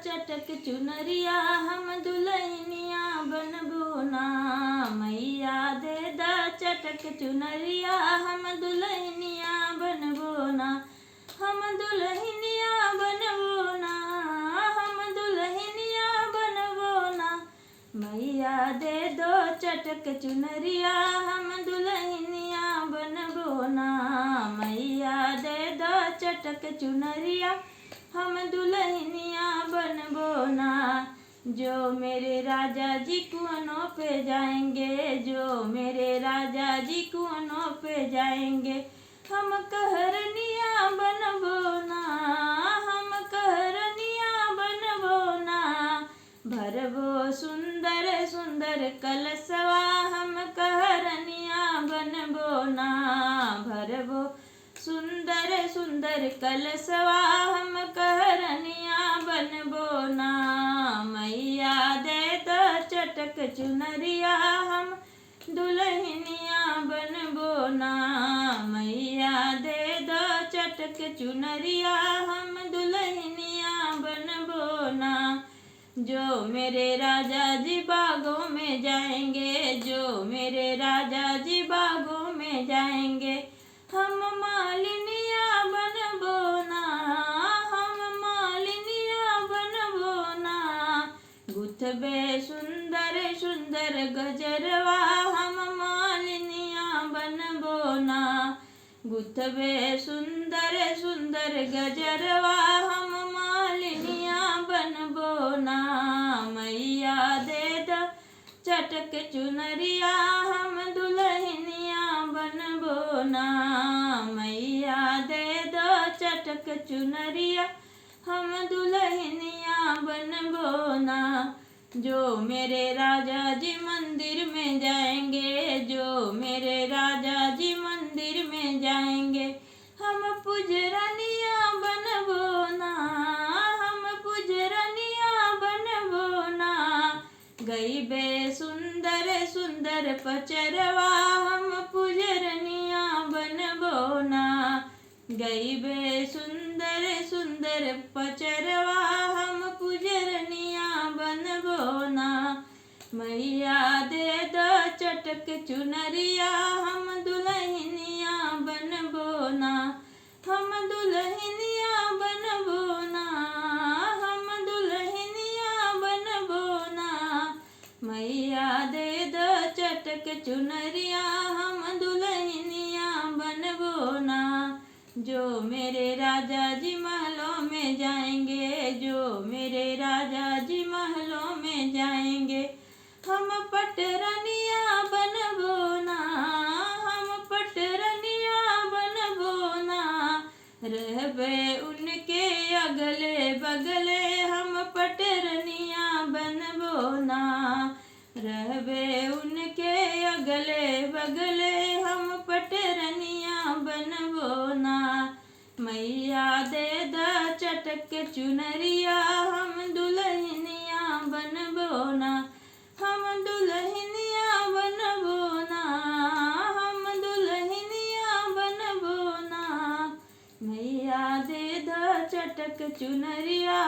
चटक चुनरिया हम दुल्हनिया बनबो ना। मैया दे दा चटक चुनरिया हम दुल्हनिया बनबो ना। हम दुल्हनिया बनबो ना, हम दुल्हनिया बनबो ना। मैया दे दो चटक चुनरिया हम दुल्हनिया बनबो ना। मैया दे दो चटक चुनरिया हम दुल्हनिया बनबो ना। जो मेरे राजा जी कुआनों पे जाएंगे, जो मेरे राजा जी कुआनों पे जाएंगे, हम कहरनिया बनबो ना, हम कहरनिया बनबो ना। भरबो सुंदर सुंदर कलशवा हम कहरनिया बनबो ना। भरबो सुंदर सुंदर कलशवा हम कहरनिया बनबो ना। मैया दे दो चटक चुनरिया हम दुल्हनिया बनबो ना। मैया दे दो चटक चुनरिया हम दुल्हनिया बनबो ना। जो मेरे राजा जी बागों में जाएंगे, जो मेरे राजा जी बागों में जाएंगे, हम मालिनिया बनबो ना, हम मालिनिया बनबो ना। गुथबे सुंदर सुंदर गजरवा हम मालिनिया बनबो ना। गुथबे सुंदर सुंदर गजरवा हम मालिनिया बनबो ना। मैया दे दो चटक चुनरिया हम दुल्हनिया बनबो ना। मैया दे दो चटक चुनरिया हम दुल्हनिया बनबो ना। जो मेरे राजा जी मंदिर में जाएंगे, जो मेरे राजा जी मंदिर में जाएंगे, हम पुजरनिया बनबो ना, हम पुजरनिया बनबो ना। गई बे सुंदर सुंदर पचरवा हम पुजरनिया बनबो ना। गई बे सुंदर सुंदर पचरवा हम पुजरनिया बनबो ना। मैया दे दो चटक चुनरिया हम दुल्हनिया बनबो ना। हम दुल्हनिया बनबो ना, हम दुल्हनिया बनबो ना। मैया दे दो चटक चुनरिया हम दुल्हनिया बनबो ना। जो मेरे राजा जी महलों में जाएंगे, जो मेरे राजा जी महलों में जाएंगे, हम पटरनिया बनबो ना, हम पटरनिया बनबो ना। रहबे उनके अगले बगले हम पटरनिया बनबो ना। रहबे उनके अगले बगले हम पटरनिया बनबो ना। मैया दे दो चटक चुनरिया हम दुल्हनिया बनबो ना। हम दुल्हनिया बनबो ना, हम दुल्हनिया बनबो ना। मैया दे दो चटक चुनरिया